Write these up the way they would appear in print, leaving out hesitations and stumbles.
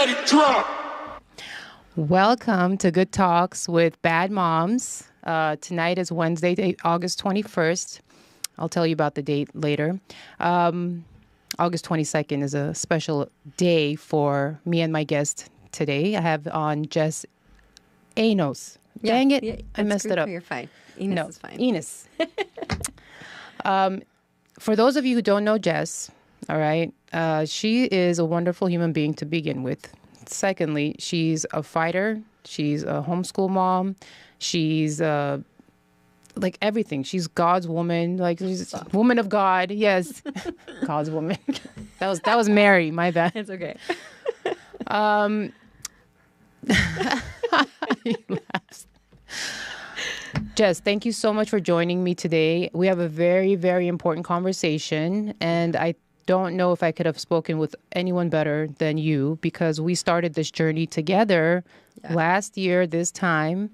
Let it drop. Welcome to Good Talks with Bad Moms. Tonight is Wednesday, August 21st. I'll tell you about the date later. August 22nd is a special day for me and my guest today. I have on Jess Enos. Dang it, I messed it up. You're fine. Enos is fine. Enos. For those of you who don't know Jess, all right, she is a wonderful human being to begin with. Secondly, she's a fighter. She's a homeschool mom. She's like everything. She's God's woman. Like she's a woman of God. Yes, God's woman. That was Mary. My bad. It's okay. He laughs. Jess, thank you so much for joining me today. We have a very, very important conversation, and I don't know if I could have spoken with anyone better than you because we started this journey together last year, this time,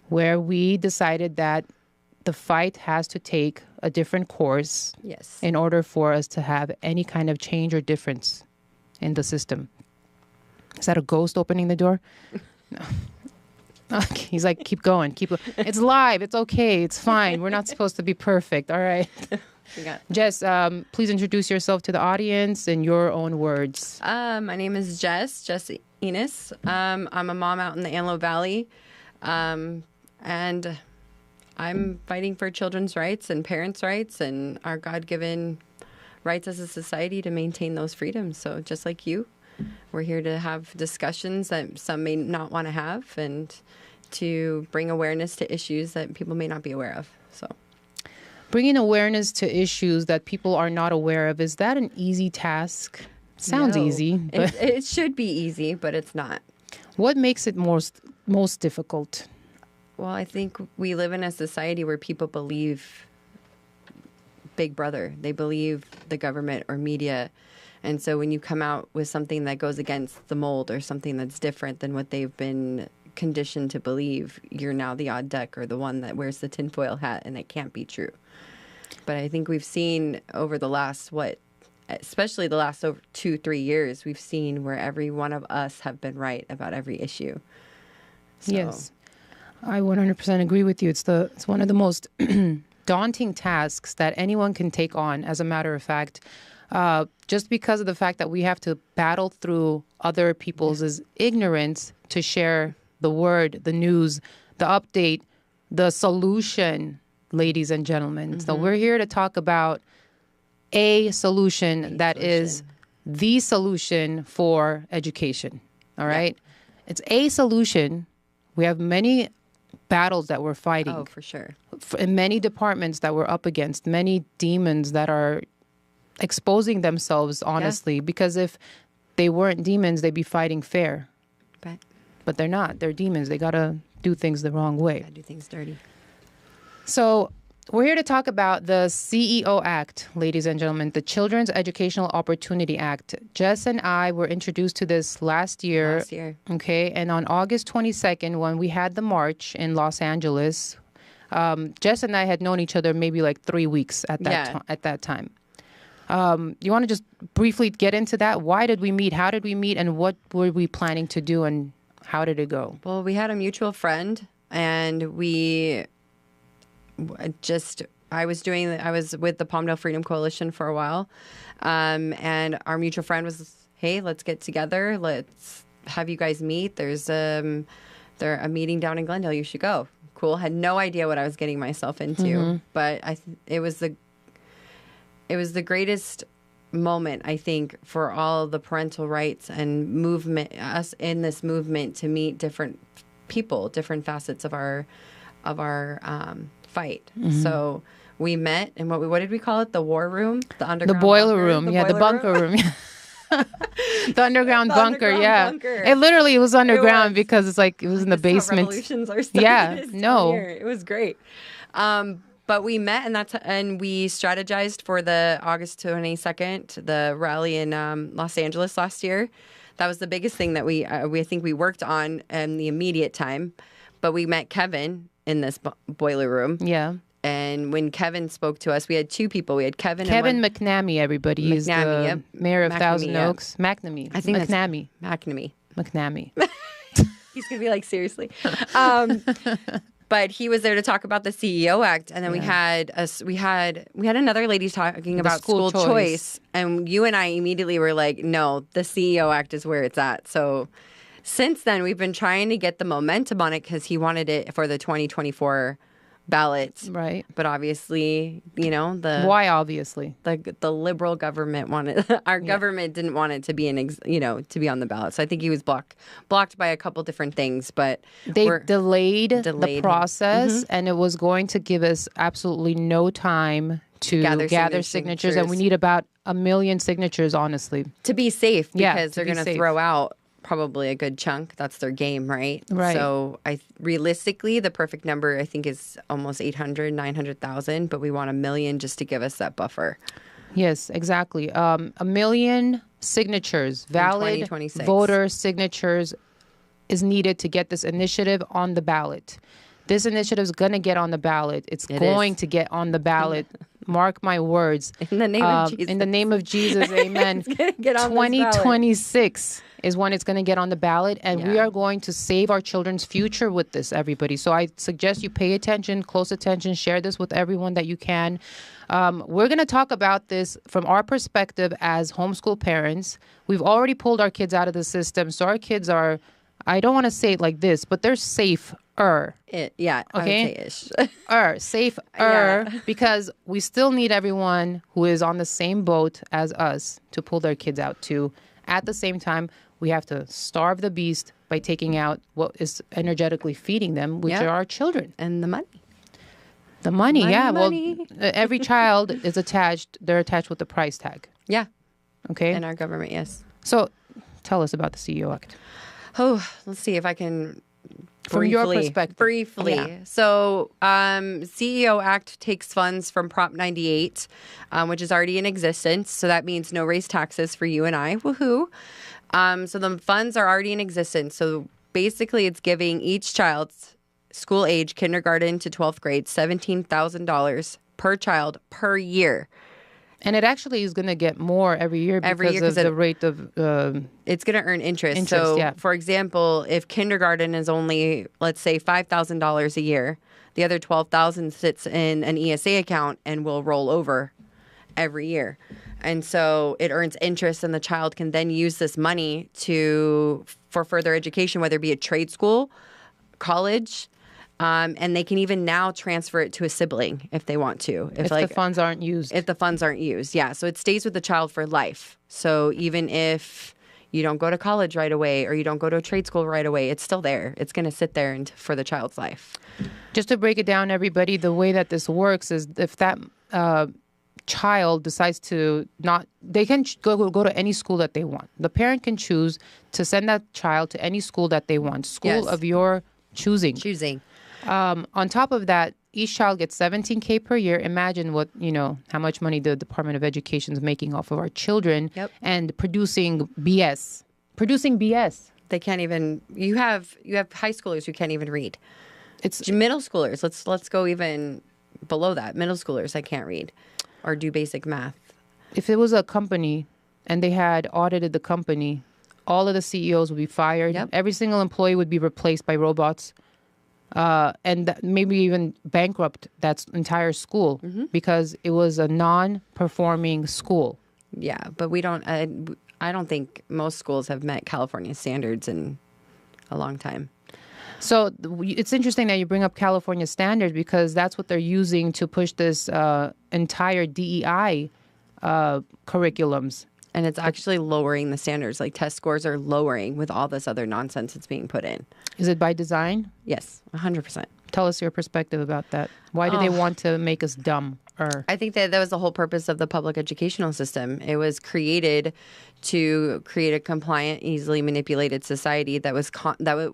where we decided that the fight has to take a different course in order for us to have any kind of change or difference in the system. Is that a ghost opening the door? No. Okay. He's like, keep going. It's live. It's okay. It's fine. We're not supposed to be perfect. All right. Jess, please introduce yourself to the audience in your own words. My name is Jess Enos. I'm a mom out in the Antelope Valley. And I'm fighting for children's rights and parents' rights and our God-given rights as a society to maintain those freedoms. So just like you, we're here to have discussions that some may not want to have and to bring awareness to issues that people may not be aware of. So, bringing awareness to issues that people are not aware of, is that an easy task? Sounds easy. But it should be easy, but it's not. What makes it most difficult? Well, I think we live in a society where people believe Big Brother. They believe the government or media. And so when you come out with something that goes against the mold or something that's different than what they've been conditioned to believe, you're now the odd duck or the one that wears the tinfoil hat, and it can't be true. But I think we've seen over the last, especially the last 2-3 years, we've seen where every one of us have been right about every issue. So. Yes, I 100% agree with you. It's one of the most daunting tasks that anyone can take on, as a matter of fact. Just because of the fact that we have to battle through other people's ignorance to share the word, the news, the update, the solution, ladies and gentlemen. Mm-hmm. So we're here to talk about a solution that is the solution for education. All right? It's a solution. We have many battles that we're fighting. Oh, for sure. In many departments that we're up against, many demons that are exposing themselves, honestly, because if they weren't demons, they'd be fighting fair. But they're not. They're demons. They got to do things the wrong way. Got to do things dirty. So we're here to talk about the CEO Act, ladies and gentlemen, the Children's Educational Opportunity Act. Jess and I were introduced to this last year. Okay. And on August 22nd, when we had the march in Los Angeles, Jess and I had known each other maybe like 3 weeks at that time. You want to just briefly get into that? Why did we meet? How did we meet? And what were we planning to do? And how did it go? Well, we had a mutual friend, and I was with the Palmdale Freedom Coalition for a while. And our mutual friend was, hey, let's get together. Let's have you guys meet. There's a meeting down in Glendale. You should go. Cool. Had no idea what I was getting myself into, but it was the greatest moment, I think, for all the parental rights and movement, us in this movement to meet different people, different facets of our fight. So we met in what did we call it? The war room? The underground boiler bunker? room. The bunker room. The underground bunker, It literally was underground because it's like it was in the basement. Revolutions are starting It was great. But we met, and we strategized for the August 22nd, the rally in Los Angeles last year. That was the biggest thing that we think we worked on in the immediate time. But we met Kevin in this boiler room. Yeah. And when Kevin spoke to us, we had two people. We had Kevin McNamee, everybody. He's the mayor of Thousand Oaks. McNamee. I think McNamee. McNamee. McNamee. He's going to be like, seriously. But he was there to talk about the CEO Act, and then we had another lady talking about school choice, and you and I immediately were like, no, the CEO Act is where it's at. So since then, we've been trying to get the momentum on it because he wanted it for the 2024 ballot, right? But obviously, why obviously the liberal government wanted our government didn't want it to be to be on the ballot. So I think he was blocked by a couple different things, but they delayed the process, and it was going to give us absolutely no time to gather signatures, and we need about 1 million signatures, honestly, to be safe, because they're going to throw out probably a good chunk. That's their game, right? Right. So realistically, the perfect number I think is almost 900,000, but we want 1 million just to give us that buffer. Yes, exactly. 1 million signatures, valid voter signatures, is needed to get this initiative on the ballot. This initiative is going to get on the ballot. It's going to get on the ballot. Mark my words. In the name of Jesus. In the name of Jesus, amen. It's gonna get on 2026 is when it's going to get on the ballot, and we are going to save our children's future with this, everybody. So I suggest you pay attention, close attention, share this with everyone that you can. We're going to talk about this from our perspective as homeschool parents. We've already pulled our kids out of the system, so our kids are, I don't want to say it like this, but they're safer. Okay. I would say ish. Safer, because we still need everyone who is on the same boat as us to pull their kids out too. At the same time, we have to starve the beast by taking out what is energetically feeding them, which are our children. And the money. The money, money. Well, every child is attached. They're attached with the price tag. Yeah. Okay. In our government, yes. So tell us about the CEO Act. Oh, let's see if I can... From your perspective. Briefly. Yeah. So CEO Act takes funds from Prop 98, which is already in existence. So that means no raise taxes for you and I. Woohoo. So the funds are already in existence. So basically it's giving each child's school age, kindergarten to 12th grade, $17,000 per child per year. And it actually is going to get more every year because of the rate of... it's going to earn interest. So, for example, if kindergarten is only, let's say, $5,000 a year, the other $12,000 sits in an ESA account and will roll over every year. And so it earns interest, and the child can then use this money for further education, whether it be a trade school, college, and they can even now transfer it to a sibling if they want to. If the funds aren't used. If the funds aren't used, yeah. So it stays with the child for life. So even if you don't go to college right away or you don't go to a trade school right away, it's still there. It's going to sit there for the child's life. Just to break it down, everybody, the way that this works is if that child decides to not, they can go to any school that they want. The parent can choose to send that child to any school that they want. School of your choosing. On top of that, each child gets $17,000 per year. Imagine how much money the Department of Education is making off of our children and producing BS. They can't even. You have high schoolers who can't even read. It's middle schoolers. Let's go even below that. Middle schoolers that can't read or do basic math. If it was a company and they had audited the company, all of the CEOs would be fired. Every single employee would be replaced by robots. And maybe even bankrupt that entire school because it was a non-performing school. Yeah, but we don't. I don't think most schools have met California standards in a long time. So it's interesting that you bring up California standards because that's what they're using to push this entire DEI curriculums. And it's actually lowering the standards. Like test scores are lowering with all this other nonsense that's being put in. Is it by design? Yes, 100%. Tell us your perspective about that. Why do they want to make us dumb? I think that was the whole purpose of the public educational system. It was created to create a compliant, easily manipulated society that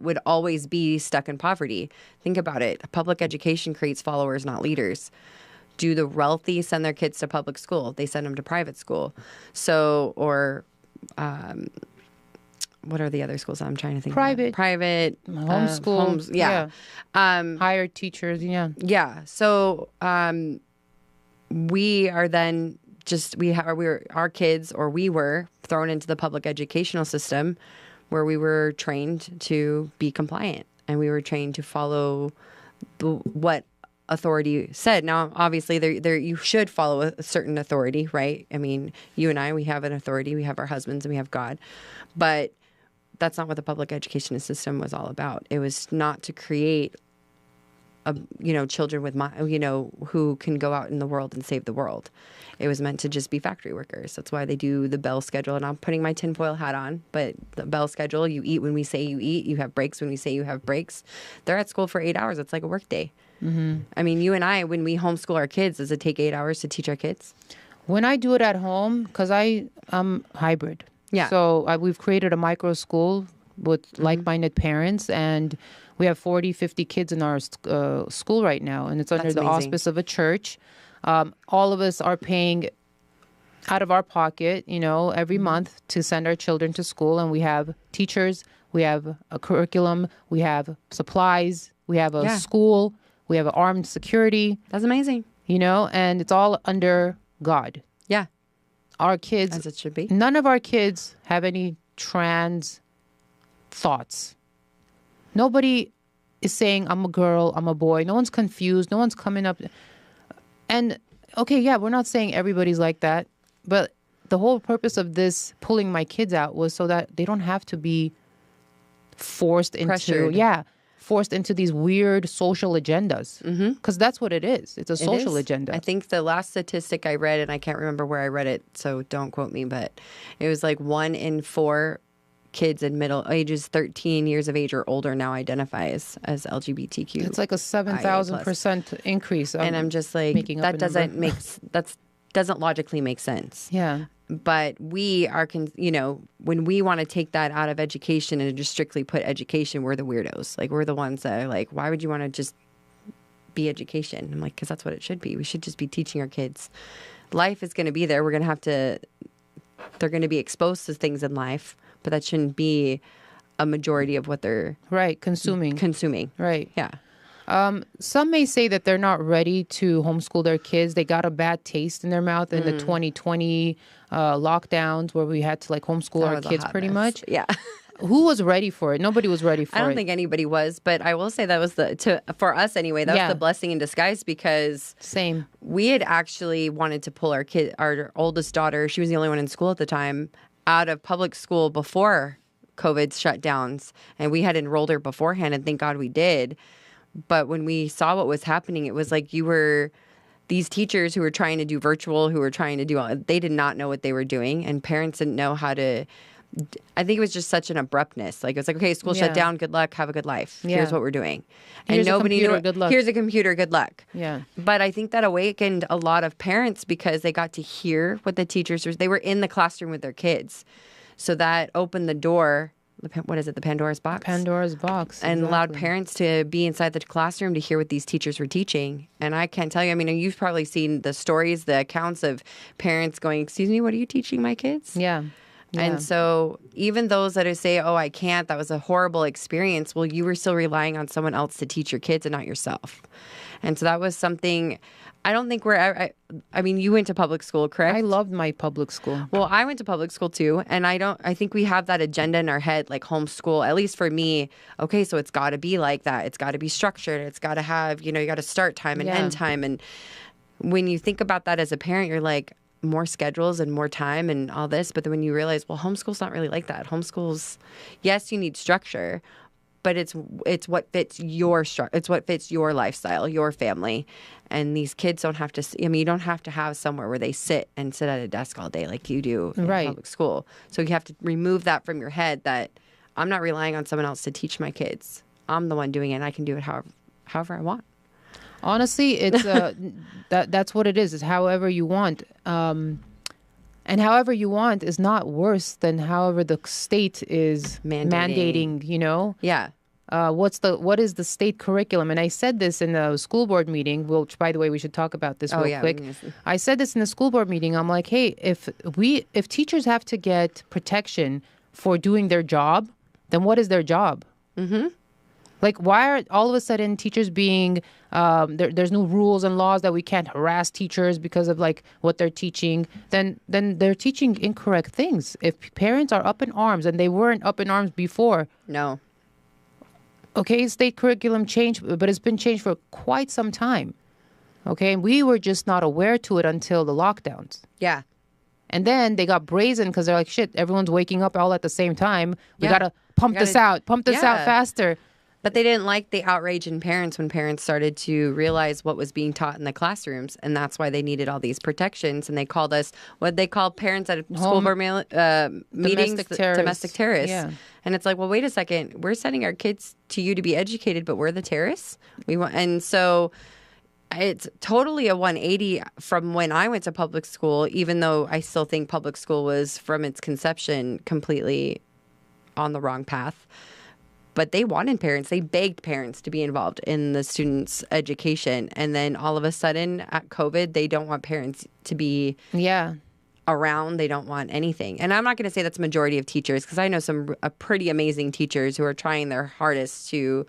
would always be stuck in poverty. Think about it. Public education creates followers, not leaders. Do the wealthy send their kids to public school? They send them to private school. So, or what are the other schools I'm trying to think of? Private, homeschool, hired teachers, yeah. So we are then our kids, or we were thrown into the public educational system where we were trained to be compliant and we were trained to follow what authority said. Now, obviously, there you should follow a certain authority, right? I mean, you and I, we have an authority. We have our husbands and we have God. But that's not what the public education system was all about. It was not to create children with who can go out in the world and save the world. It was meant to just be factory workers. That's why they do the bell schedule. And I'm putting my tinfoil hat on, but the bell schedule, you eat when we say you eat, you have breaks when we say you have breaks. They're at school for 8 hours. It's like a work day. Mm-hmm. I mean, you and I, when we homeschool our kids, does it take 8 hours to teach our kids? When I do it at home, because I'm hybrid. Yeah. So we've created a micro school with like-minded parents, and we have 40, 50 kids in our school right now, and it's under That's the amazing. auspice of a church. All of us are paying out of our pocket, every month to send our children to school, and we have teachers, we have a curriculum, we have supplies, we have a school, we have armed security. That's amazing. And it's all under God. Yeah. Our kids, As it should be. none of our kids have any trans thoughts. Nobody is saying, I'm a girl, I'm a boy. No one's confused. No one's coming up. And, okay, yeah, we're not saying everybody's like that. But the whole purpose of this, pulling my kids out, was so that they don't have to be forced Pressured. forced into these weird social agendas. Because that's what it is. It's a social agenda. I think the last statistic I read, and I can't remember where I read it, so don't quote me, but it was like 1 in 4 kids in middle ages 13 years of age or older now identify as LGBTQ. It's like a 7,000% increase. And I'm just like, that doesn't logically make sense. Yeah. But we are, when we want to take that out of education and just strictly put education, we're the weirdos. Like, we're the ones that are like, why would you want to just be education? I'm like, because that's what it should be. We should just be teaching our kids. Life is going to be there. They're going to be exposed to things in life, but that shouldn't be a majority of what they're consuming. Right. Yeah. Some may say that they're not ready to homeschool their kids. They got a bad taste in their mouth in the 2020 lockdowns where we had to homeschool our kids pretty much. Yeah. Who was ready for it? Nobody was ready for it. I don't think anybody was, but I will say that was for us anyway, that was the blessing in disguise, because Same. we had actually wanted to pull our oldest daughter, she was the only one in school at the time, out of public school before COVID's shutdowns. And we had enrolled her beforehand, and thank God we did. But when we saw what was happening, it was like these teachers who were trying to do virtual, who were trying to do they did not know what they were doing, and parents didn't know how to. I think it was just such an abruptness. Like, it was like, okay, school shut down. Good luck. Have a good life. Yeah. Here's what we're doing. Here's and nobody knew. Good luck. Here's a computer. Good luck. Yeah. But I think that awakened a lot of parents because they got to hear what the teachers were. They were in the classroom with their kids, so that opened the door. What is it? The Pandora's box? Pandora's box. And exactly. allowed parents to be inside the classroom to hear what these teachers were teaching. And I can't tell you, I mean, you've probably seen the stories, the accounts of parents going, excuse me, what are you teaching my kids? Yeah. And so even those that say, oh, I can't, that was a horrible experience. Well, you were still relying on someone else to teach your kids and not yourself. And so that was something. I don't think I mean, you went to public school, correct? I loved my public school. Well, I went to public school too. And I think we have that agenda in our head, like homeschool, at least for me. Okay, so it's got to be like that. It's got to be structured. It's got to have, you got to start time and end time. And when you think about that as a parent, you're like, more schedules and more time and all this. But then when you realize, well, homeschool's not really like that. Homeschool's, yes, you need structure, but it's what fits your it's what fits your lifestyle, your family. And these kids don't have to, you don't have to have somewhere where they sit at a desk all day like you do in public school. So you have to remove that from your head that I'm not relying on someone else to teach my kids. I'm the one doing it, and I can do it however I want. Honestly, it's that's what it is. It's however you want. And however you want is not worse than however the state is mandating, Yeah. What is the state curriculum? And I said this in the school board meeting, which, by the way, we should talk about this real quick. I said this in the school board meeting. I'm like, hey, if teachers have to get protection for doing their job, then what is their job? Mm-hmm. Like, why are all of a sudden teachers being, there's no rules and laws that we can't harass teachers because of like what they're teaching? Then they're teaching incorrect things. If parents are up in arms, and they weren't up in arms before. No. Okay, state curriculum changed, but it's been changed for quite some time. Okay, and we were just not aware to it until the lockdowns. Yeah. And then they got brazen because they're like, shit, everyone's waking up all at the same time. We got to pump this out faster. But they didn't like the outrage in parents when parents started to realize what was being taught in the classrooms. And that's why they needed all these protections. And they called us, what they called parents at school board meetings, domestic terrorists. Yeah. And it's like, well, wait a second. We're sending our kids to you to be educated, but we're the terrorists. And so it's totally a 180 from when I went to public school, even though I still think public school was from its conception completely on the wrong path. But they wanted parents. They begged parents to be involved in the students' education. And then all of a sudden at COVID, they don't want parents to be around. They don't want anything. And I'm not going to say that's a majority of teachers, because I know some pretty amazing teachers who are trying their hardest to...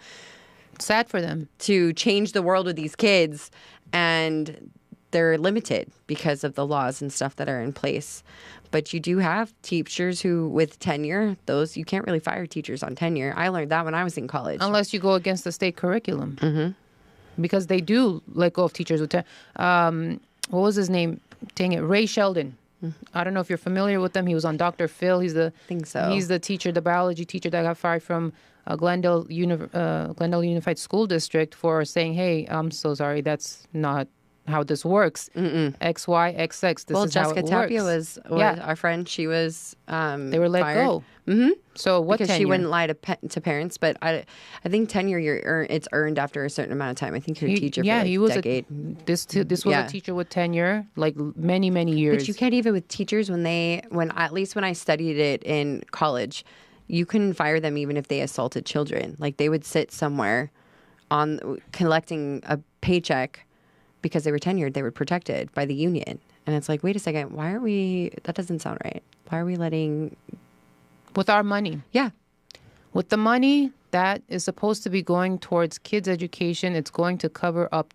Sad for them. To change the world with these kids. And they're limited because of the laws and stuff that are in place. But you do have teachers who, with tenure, those you can't really fire teachers on tenure. I learned that when I was in college. Unless you go against the state curriculum. Mm-hmm. Because they do let go of teachers with tenure. What was his name? Dang it, Ray Sheldon. Mm-hmm. I don't know if you're familiar with them. He was on Dr. Phil. I think so. He's the teacher, the biology teacher that got fired from Glendale Unified School District for saying, hey, I'm so sorry, that's not how this works. X, Y, X, X. This is Jessica how it Tapia works. was our friend. She was they were let fired. go. Mm-hmm. So what? Because tenure? she wouldn't lie to parents. But I think tenure it's earned after a certain amount of time. I think you're a teacher for like he was a decade. This was a teacher with tenure, like many years. But you can't even with teachers when at least when I studied it in college, you couldn't fire them even if they assaulted children. Like they would sit somewhere on collecting a paycheck. Because they were tenured, they were protected by the union. And it's like, wait a second, why aren't we... That doesn't sound right. Why are we letting... With our money. Yeah. With the money that is supposed to be going towards kids' education, it's going to cover up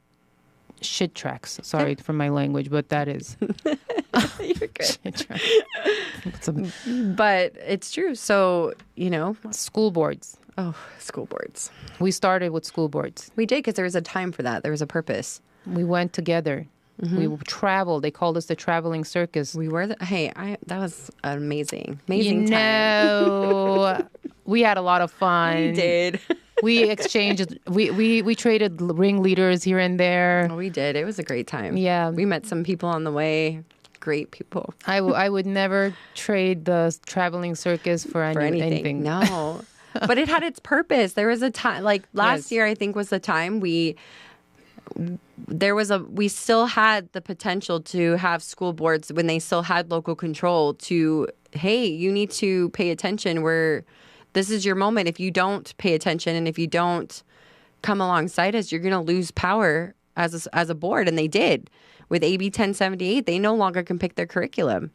shit tracks. Sorry for my language, but that is. You're good. But it's true. So, School boards. Oh, school boards. We started with school boards. We did because there was a time for that. There was a purpose. We went together. Mm-hmm. We traveled. They called us the traveling circus. We were. That was an amazing time. We had a lot of fun. We did. We exchanged. We traded ringleaders here and there. Oh, we did. It was a great time. Yeah. We met some people on the way. Great people. I would never trade the traveling circus for anything. No. But it had its purpose. There was a time, like last year, I think was the time we still had the potential to have school boards when they still had local control to, hey, you need to pay attention this is your moment. If you don't pay attention and if you don't come alongside us, you're going to lose power as a board. And they did. With AB 1078, they no longer can pick their curriculum.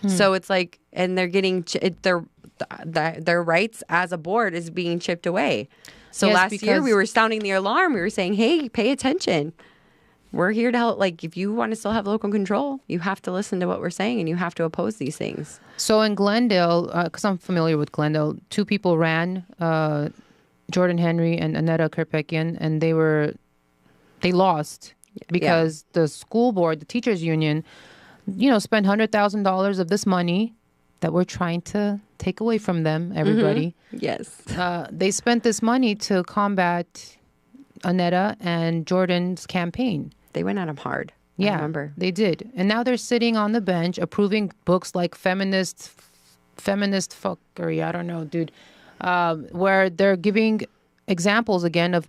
So it's like, and they're getting their rights as a board is being chipped away. So last year we were sounding the alarm. We were saying, hey, pay attention. We're here to help. Like, if you want to still have local control, you have to listen to what we're saying and you have to oppose these things. So in Glendale, because I'm familiar with Glendale, two people ran, Jordan Henry and Annetta Kerpekian, and they lost because the school board, the teachers union, spent $100,000 of this money that we're trying to take away from them, everybody. Mm-hmm. Yes. They spent this money to combat Annetta and Jordan's campaign. They went at them hard. Yeah, I remember. They did. And now they're sitting on the bench approving books like feminist fuckery, I don't know, dude, where they're giving examples again of,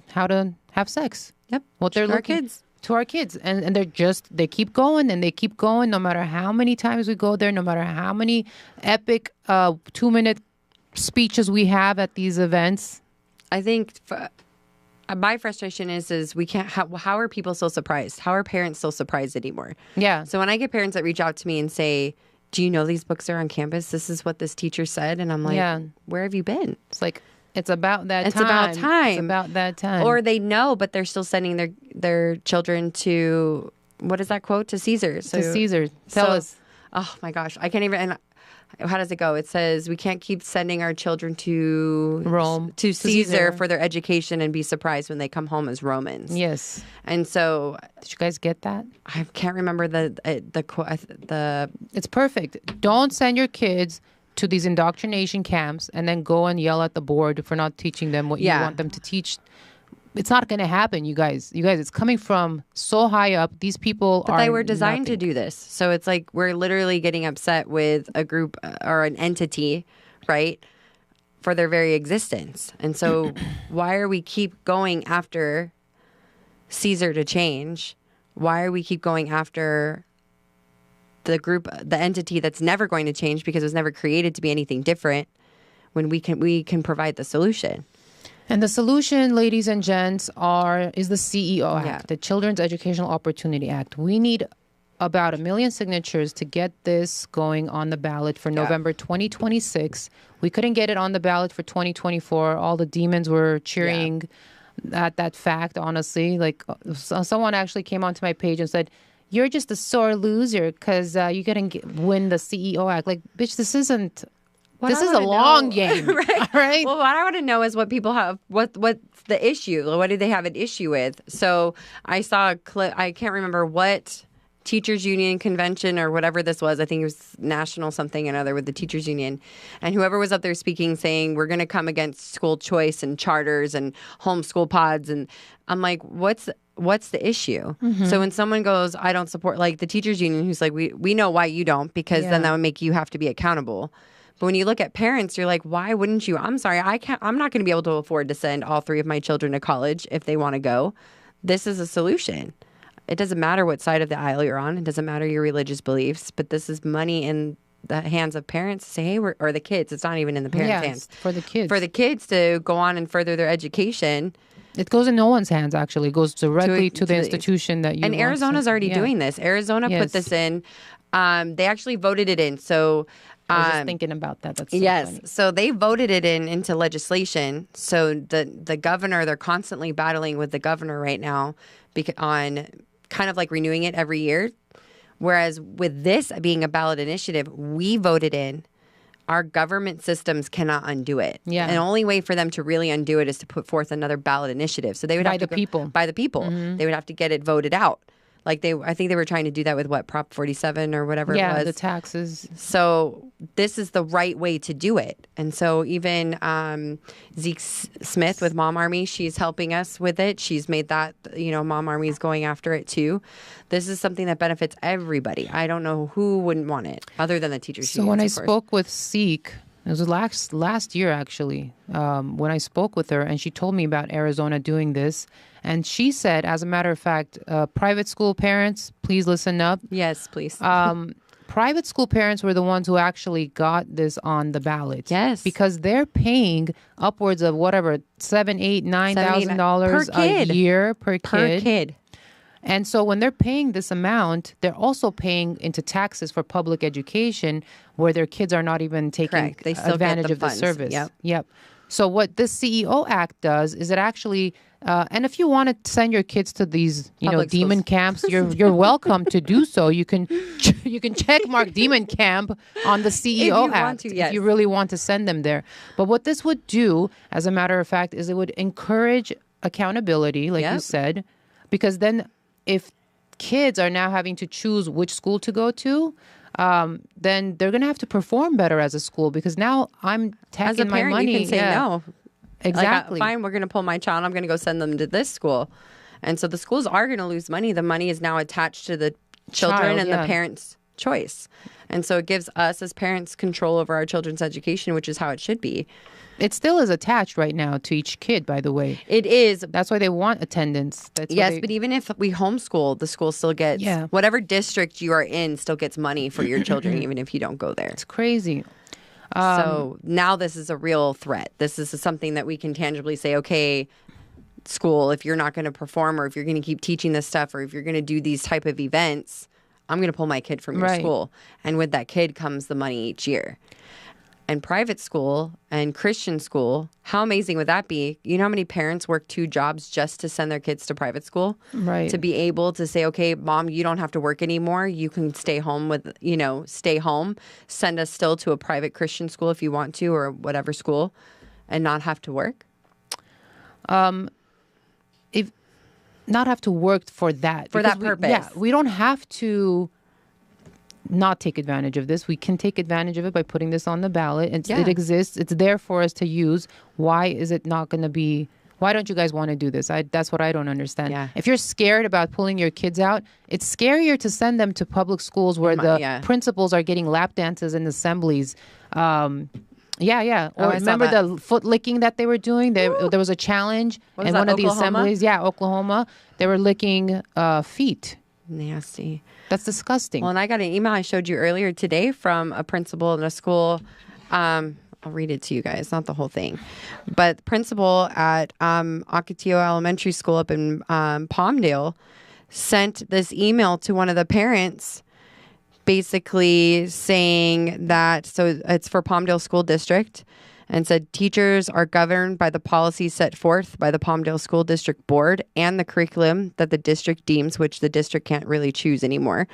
how to have sex. Yep. What they're looking kids. To our kids. And they keep going and they keep going no matter how many times we go there, no matter how many epic 2-minute speeches we have at these events. I think my frustration is we can't, how are people so surprised? How are parents so surprised anymore? Yeah. So when I get parents that reach out to me and say, do you know these books are on campus? This is what this teacher said. And I'm like, where have you been? It's like, It's about that It's time. about time. It's about that time. Or they know, but they're still sending their children to, what is that quote? To Caesar. So, to Caesar. Tell us. Oh my gosh. I can't even. And how does it go? It says we can't keep sending our children to Rome. to Caesar for their education and be surprised when they come home as Romans. Yes. And so, did you guys get that? I can't remember the. It's perfect. Don't send your kids to these indoctrination camps and then go and yell at the board for not teaching them what you want them to teach. It's not going to happen, you guys. You guys, it's coming from so high up. These people But they were designed to do this. So it's like we're literally getting upset with a group or an entity, right, for their very existence. And so why are we keep going after Caesar to change? Why are we keep going after the group, the entity that's never going to change because it was never created to be anything different, when we can provide the solution? And the solution, ladies and gents, is the CEO Act, the Children's Educational Opportunity Act. We need about 1 million signatures to get this going on the ballot for November 2026. We couldn't get it on the ballot for 2024. All the demons were cheering at that fact, honestly. Like, someone actually came onto my page and said, "You're just a sore loser because you couldn't win the CEO Act." Like, bitch, this isn't... This is a long game, right? All right. Well, what I want to know is what people have. What's the issue? What do they have an issue with? So I saw a clip. I can't remember what teachers union convention or whatever this was. I think it was national something or other with the teachers union, and whoever was up there speaking, saying we're going to come against school choice and charters and homeschool pods. And I'm like, what's the issue? Mm-hmm. So when someone goes, I don't support, like the teachers union, who's like, we know why you don't, because then that would make you have to be accountable. But when you look at parents, you're like, why wouldn't you? I'm sorry, I'm not going to be able to afford to send all 3 of my children to college if they want to go. This is a solution. It doesn't matter what side of the aisle you're on. It doesn't matter your religious beliefs. But this is money in the hands of parents to say, hey, or the kids. It's not even in the parents' hands. For the kids. For the kids to go on and further their education. It goes in no one's hands, actually. It goes directly to the institution that you And Arizona's already doing this. Arizona put this in. They actually voted it in. So... I was just thinking about that. That's so funny. So they voted it into legislation. So the governor, they're constantly battling with the governor right now on kind of like renewing it every year. Whereas with this being a ballot initiative, we voted in. Our government systems cannot undo it. Yeah. And the only way for them to really undo it is to put forth another ballot initiative. So they would have to by the people. Mm-hmm. They would have to get it voted out. Like I think they were trying to do that with Prop 47 or whatever it was. Yeah, the taxes. So this is the right way to do it. And so even Zeke Smith with Mom Army, she's helping us with it. She's made that, Mom Army is going after it too. This is something that benefits everybody. I don't know who wouldn't want it other than the teachers. So when I spoke with Zeke, it was last year actually, when I spoke with her, and she told me about Arizona doing this. And she said, as a matter of fact, private school parents, please listen up. Yes, please. Private school parents were the ones who actually got this on the ballot. Yes, because they're paying upwards of whatever $7,000, $8,000, $9,000 a year per kid. And so when they're paying this amount, they're also paying into taxes for public education, where their kids are not even taking advantage of the service. Yep. So what this CEO Act does is it actually, and if you want to send your kids to these, demon camps, you're welcome to do so. You can check mark demon camp on the CEO Act if you really want to send them there. But what this would do, as a matter of fact, is it would encourage accountability, like you said, because then if kids are now having to choose which school to go to, then they're going to have to perform better as a school, because now I'm taking my money. You can say no. Exactly. Fine, we're going to pull my child. I'm going to go send them to this school. And so the schools are going to lose money. The money is now attached to the children and the parents' choice. And so it gives us as parents control over our children's education, which is how it should be. It still is attached right now to each kid, by the way. It is. That's why they want attendance. But even if we homeschool, the school still gets, whatever district you are in still gets money for your children, even if you don't go there. It's crazy. So now this is a real threat. This is something that we can tangibly say, okay, school, if you're not going to perform, or if you're going to keep teaching this stuff, or if you're going to do these type of events, I'm going to pull my kid from your school. And with that kid comes the money each year. and private school and Christian school, how amazing would that be? You know how many parents work 2 jobs just to send their kids to private school? Right. To be able to say, okay, mom, you don't have to work anymore. You can stay home stay home. Send us still to a private Christian school if you want to, or whatever school, and not have to work. If not have to work for that. For that purpose. Yeah, we don't have to not take advantage of this. We can take advantage of it by putting this on the ballot. It exists. It's there for us to use. Why is it not going to be? Why don't you guys want to do this? That's what I don't understand. Yeah. If you're scared about pulling your kids out, it's scarier to send them to public schools where the principals are getting lap dances in assemblies. Or remember the foot licking that they were doing? There was a challenge in one of the assemblies. Yeah, Oklahoma. They were licking feet. Nasty. That's disgusting. Well, and I got an email I showed you earlier today from a principal in a school. I'll read it to you guys, not the whole thing. But the principal at Ocotillo Elementary School up in Palmdale sent this email to one of the parents basically saying that, so it's for Palmdale School District, and said teachers are governed by the policies set forth by the Palmdale School District Board and the curriculum that the district deems, which the district can't really choose anymore,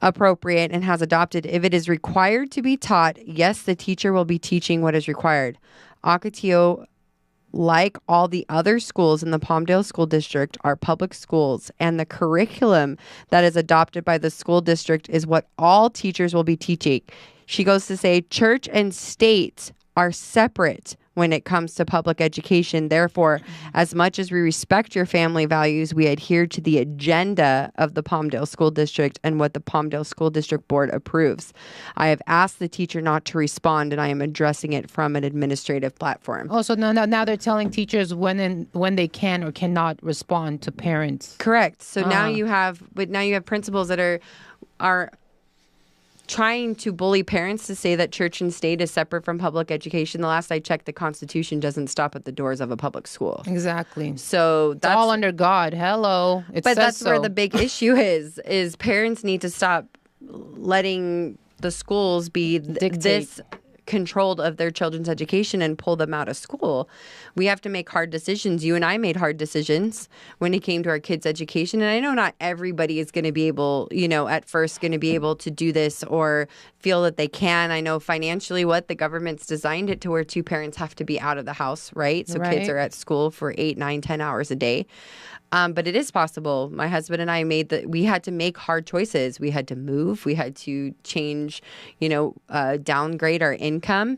appropriate and has adopted. If it is required to be taught, yes, the teacher will be teaching what is required. Ocotillo, like all the other schools in the Palmdale School District, are public schools, and the curriculum that is adopted by the school district is what all teachers will be teaching. She goes to say church and state are separate when it comes to public education. Therefore, as much as we respect your family values, we adhere to the agenda of the Palmdale School District and what the Palmdale School District Board approves. I have asked the teacher not to respond, and I am addressing it from an administrative platform. Oh, so now they're telling teachers when they can or cannot respond to parents. Correct. So now you have principals that are trying to bully parents to say that church and state is separate from public education. The last I checked, the Constitution doesn't stop at the doors of a public school. Exactly. So that's all under God. Hello. But that's where the big issue is parents need to stop letting the schools be this controlled of their children's education and pull them out of school. We have to make hard decisions. You and I made hard decisions when it came to our kids' education. And I know not everybody is going to be able, at first going to be able to do this or feel that they can. I know financially the government's designed it to where 2 parents have to be out of the house, right? So kids are at school for 8, 9, 10 hours a day. But it is possible. My husband and I we had to make hard choices. We had to move. We had to change, downgrade our income.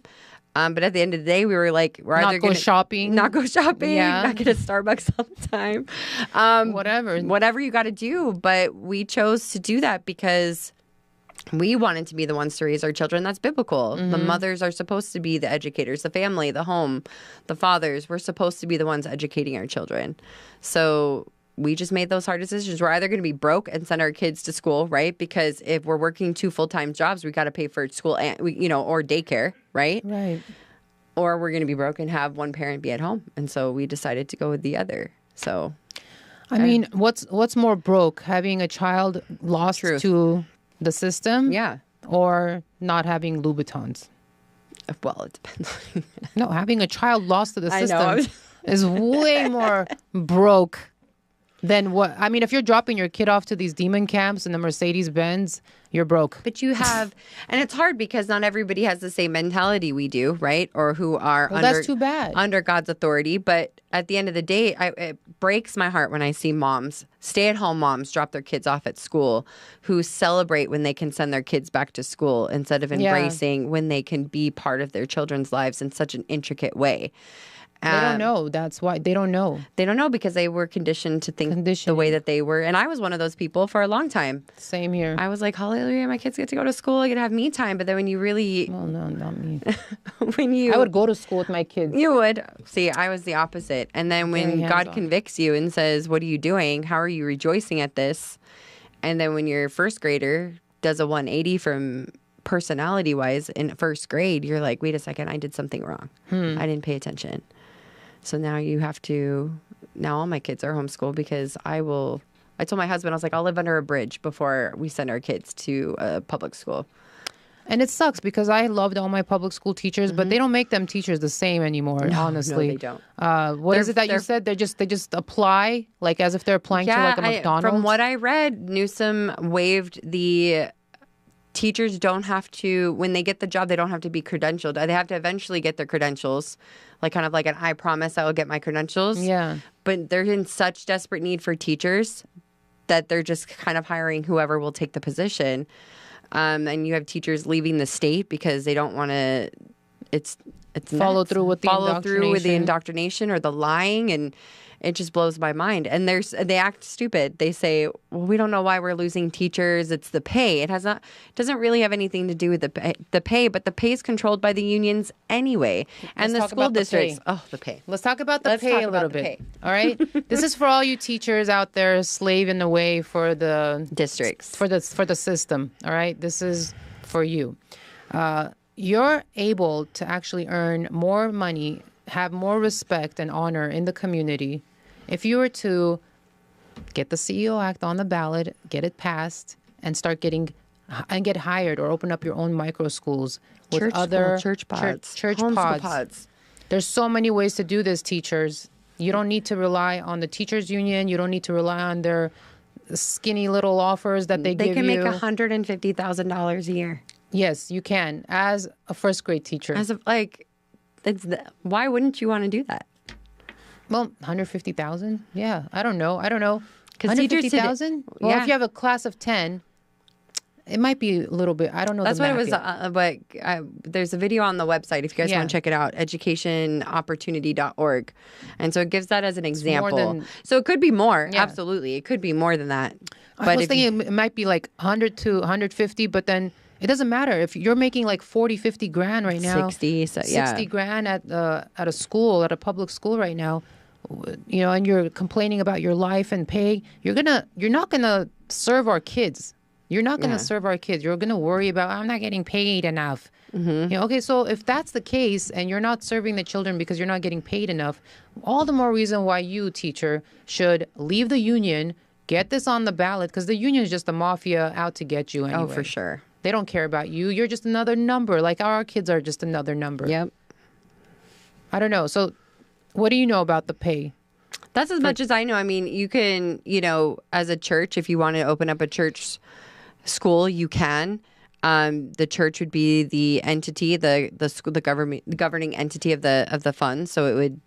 But at the end of the day, we were like, we're either going to not go shopping, not get a Starbucks all the time. Whatever you got to do. But we chose to do that because we wanted to be the ones to raise our children. That's biblical. Mm-hmm. The mothers are supposed to be the educators, the family, the home, the fathers. We're supposed to be the ones educating our children. So we just made those hard decisions. We're either going to be broke and send our kids to school, right? Because if we're working 2 full-time jobs, we got to pay for school and or daycare, right? Right. Or we're going to be broke and have one parent be at home. And so we decided to go with the other. So, I mean, what's more broke, having a child lost to the system, or not having Louboutins? Well, it depends. No, having a child lost to the system is way more broke than what. I mean, if you're dropping your kid off to these demon camps in the Mercedes-Benz, you're broke. But you have, and it's hard because not everybody has the same mentality we do, right? Or who are that's too bad. Under God's authority. But at the end of the day, it breaks my heart when I see moms, stay-at-home moms, drop their kids off at school who celebrate when they can send their kids back to school instead of embracing when they can be part of their children's lives in such an intricate way. They don't know. That's why they don't know. They don't know because they were conditioned to think the way that they were. And I was one of those people for a long time. Same here. I was like, hallelujah, my kids get to go to school. I get to have me time. But then when you really... Well, no, not me. I would go to school with my kids. You would. See, I was the opposite. And then when God convicts you and says, what are you doing? How are you rejoicing at this? And then when your first grader does a 180 from personality-wise in first grade, you're like, wait a second, I did something wrong. I didn't pay attention. So now now all my kids are homeschooled because I told my husband, I was like, I'll live under a bridge before we send our kids to a public school. And it sucks because I loved all my public school teachers, but they don't make them teachers the same anymore, honestly. No, they don't. What is it that you said? They just apply like as if they're applying to like a McDonald's? From what I read, Newsom waived the teachers don't have to, when they get the job, they don't have to be credentialed. They have to eventually get their credentials, like kind of like an I promise I will get my credentials. Yeah. But they're in such desperate need for teachers that they're just kind of hiring whoever will take the position. And you have teachers leaving the state because they don't want to. It's follow through with the indoctrination or the lying, and it just blows my mind. And they act stupid. They say, "Well, we don't know why we're losing teachers. It's the pay. It doesn't really have anything to do with the pay, but the pay is controlled by the unions anyway, and the school districts. The pay. Let's talk about the pay a little bit. All right, this is for all you teachers out there slaving away for the districts, for the system. All right, this is for you. You're able to actually earn more money, have more respect and honor in the community if you were to get the CEO Act on the ballot, get it passed, and get hired or open up your own micro schools with church pods. There's so many ways to do this, teachers. You don't need to rely on the teachers union. You don't need to rely on their skinny little offers that they give you. They can make $150,000 a year. Yes, you can, as a first grade teacher. Why wouldn't you want to do that? Well, 150,000. Yeah, I don't know. Because 150,000. Well, if you have a class of 10, it might be a little bit. I don't know. That's what it was. But there's a video on the website if you guys want to check it out, educationopportunity.org, and so it gives that as an example. So it could be more. Yeah. Absolutely, it could be more than that. But I was thinking it might be like 100 to 150, but then. It doesn't matter if you're making like 40, 50 grand right now. 60 grand at a school, at a public school right now, and you're complaining about your life and pay. You're not gonna serve our kids. You're not gonna serve our kids. You're gonna worry about I'm not getting paid enough. Mm-hmm. Okay, so if that's the case and you're not serving the children because you're not getting paid enough, all the more reason why you, teacher, should leave the union, get this on the ballot, because the union is just the mafia out to get you anyway. Oh, for sure. They don't care about you. You're just another number. Like our kids are just another number. Yep. I don't know. So what do you know about the pay? That's as much as I know. I mean, you can, as a church, if you want to open up a church school, you can. The church would be the entity, the governing entity of the fund. So it would,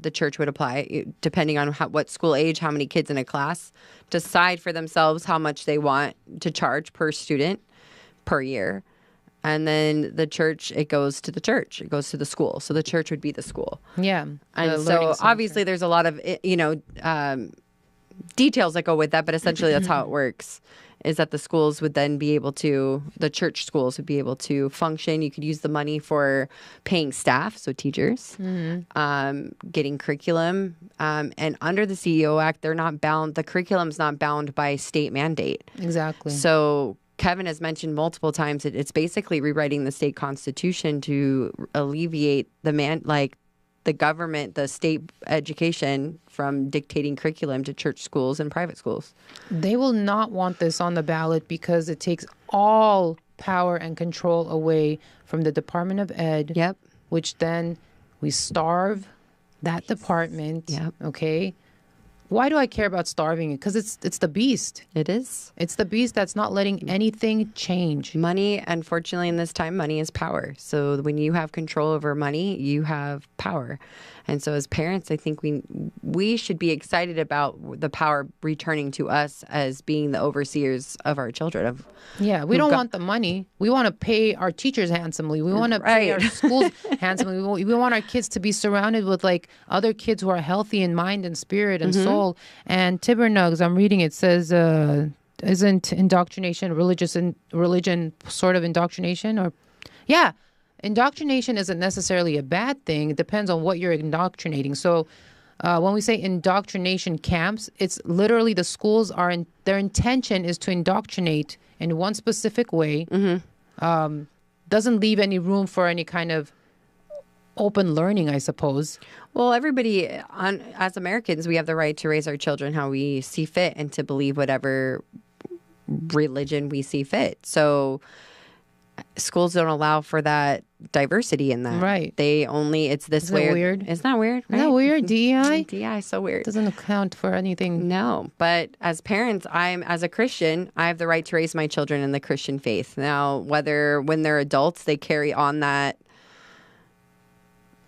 the church would apply depending on what school age, how many kids in a class, decide for themselves how much they want to charge per student per year. And then the church, it goes to the church. It goes to the school. So the church would be the school. Yeah. And so obviously there's a lot of, details that go with that. But essentially that's how it works, is that the schools would then be able to, the church schools would be able to function. You could use the money for paying staff, so teachers, getting curriculum. And under the CEO Act, they're not bound, the curriculum's not bound by state mandate. Exactly. So Kevin has mentioned multiple times that it's basically rewriting the state constitution to alleviate the government, the state education from dictating curriculum to church schools and private schools. They will not want this on the ballot because it takes all power and control away from the Department of Ed. Yep. Which then we starve that department. Yep. Okay. Why do I care about starving it? Because it's the beast. It is. It's the beast that's not letting anything change. Money, unfortunately, in this time, money is power. So when you have control over money, you have power. And so as parents, I think we should be excited about the power returning to us as being the overseers of our children. Yeah, we don't want the money. We want to pay our teachers handsomely. We want to pay our schools handsomely. We want our kids to be surrounded with like other kids who are healthy in mind and spirit and soul. And Tibernugs, I'm reading, it says, isn't indoctrination religion sort of indoctrination? Or yeah. Indoctrination isn't necessarily a bad thing. It depends on what you're indoctrinating. So when we say indoctrination camps, it's literally the schools their intention is to indoctrinate in one specific way. Doesn't leave any room for any kind of open learning, I suppose. Well, everybody, as Americans, we have the right to raise our children how we see fit and to believe whatever religion we see fit. So schools don't allow for that diversity in that. Right. They only, it's this Isn't it weird? It's not weird, right? Isn't that weird? DEI? DEI is so weird. Doesn't account for anything. No, but as parents, as a Christian, I have the right to raise my children in the Christian faith. Now, whether when they're adults, they carry on that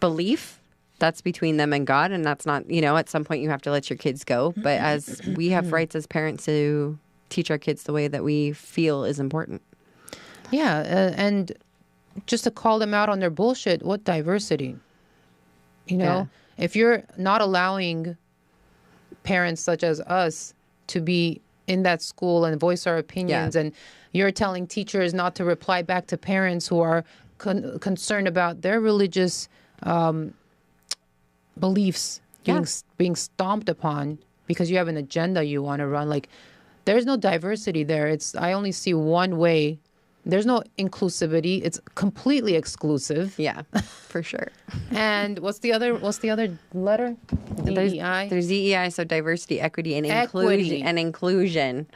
belief, that's between them and God. And that's not, at some point you have to let your kids go. But as we have rights as parents to teach our kids the way that we feel is important. Yeah. And just to call them out on their bullshit, what diversity? If you're not allowing parents such as us to be in that school and voice our opinions, and you're telling teachers not to reply back to parents who are concerned about their religious beliefs being stomped upon because you have an agenda you want to run. Like, there's no diversity there. I only see one way. There's no inclusivity. It's completely exclusive. Yeah, for sure. And what's the other letter? DEI. There's DEI, so diversity, equity, and inclusion.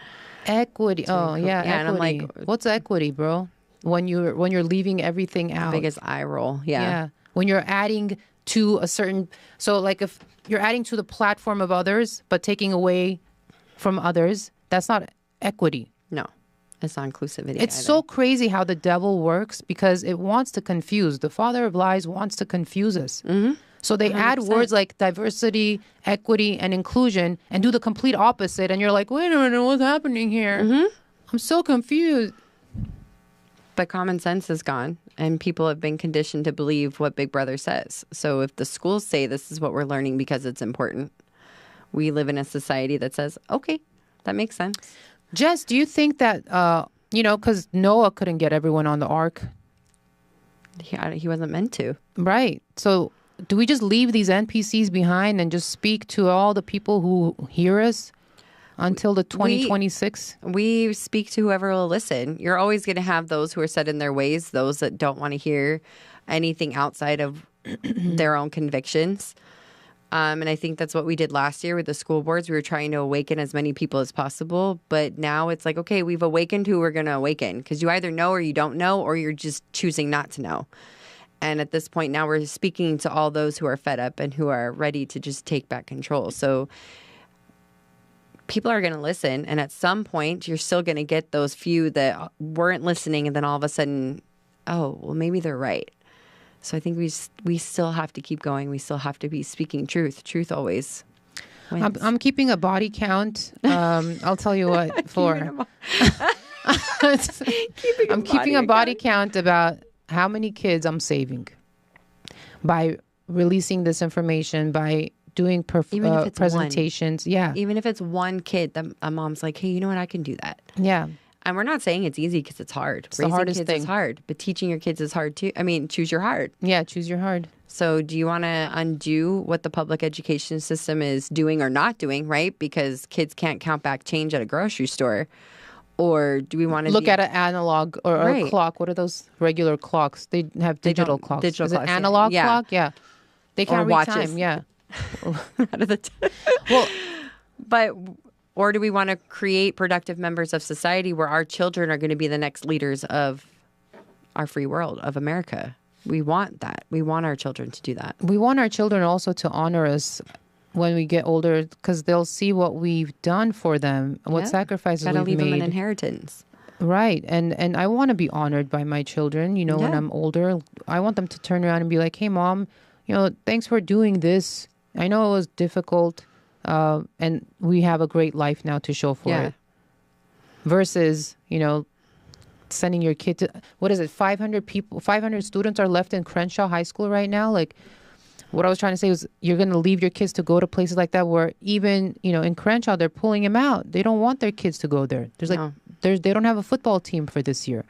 Equity. Oh, yeah. Equity. And I'm like, what's equity, bro? When you're leaving everything out. Biggest eye roll. Yeah. When you're adding to a certain, so like if you're adding to the platform of others but taking away from others, that's not equity. No. It's not inclusivity. It's so crazy how the devil works because it wants to confuse. The father of lies wants to confuse us. Mm-hmm. So they 100%. Add words like diversity, equity, and inclusion and do the complete opposite. And you're like, wait a minute, what's happening here? Mm-hmm. I'm so confused. But common sense is gone and people have been conditioned to believe what Big Brother says. So if the schools say this is what we're learning because it's important, we live in a society that says, okay, that makes sense. Jess, do you think that, because Noah couldn't get everyone on the ark? He wasn't meant to. Right. So do we just leave these NPCs behind and just speak to all the people who hear us until the 2026? We speak to whoever will listen. You're always going to have those who are set in their ways, those that don't want to hear anything outside of their own convictions. And I think that's what we did last year with the school boards. We were trying to awaken as many people as possible. But now it's like, okay, we've awakened who we're going to awaken. Because you either know or you don't know, or you're just choosing not to know. And at this point now we're speaking to all those who are fed up and who are ready to just take back control. So people are going to listen. And at some point, you're still going to get those few that weren't listening. And then all of a sudden, oh, well, maybe they're right. So I think we still have to keep going. We still have to be speaking truth. Truth always wins. I'm keeping a body count. I'll tell you what for. I'm keeping a body count about how many kids I'm saving by releasing this information, by doing presentations. One. Yeah. Even if it's one kid, a mom's like, hey, you know what? I can do that. Yeah. And we're not saying it's easy because it's hard. It's the hardest kids thing. is hard, but teaching your kids is hard too. I mean, choose your hard. Yeah, choose your hard. So do you want to undo what the public education system is doing or not doing, right? Because kids can't count back change at a grocery store. Or do we want to look at an analog or a clock? What are those regular clocks? They have digital clocks. Digital clocks, it analog yeah. clock? Yeah. They can't read time. Yeah. Out of the well, or do we want to create productive members of society where our children are going to be the next leaders of our free world, of America? We want that. We want our children to do that. We want our children also to honor us when we get older because they'll see what we've done for them, what sacrifices we've made. Gotta leave them an inheritance. Right. And I want to be honored by my children, when I'm older. I want them to turn around and be like, hey, Mom, thanks for doing this. I know it was difficult. And we have a great life now to show for it. Versus, sending your kid to, 500 students are left in Crenshaw High School right now. Like, what I was trying to say was you're going to leave your kids to go to places like that where even, in Crenshaw, they're pulling them out. They don't want their kids to go there. They don't have a football team for this year.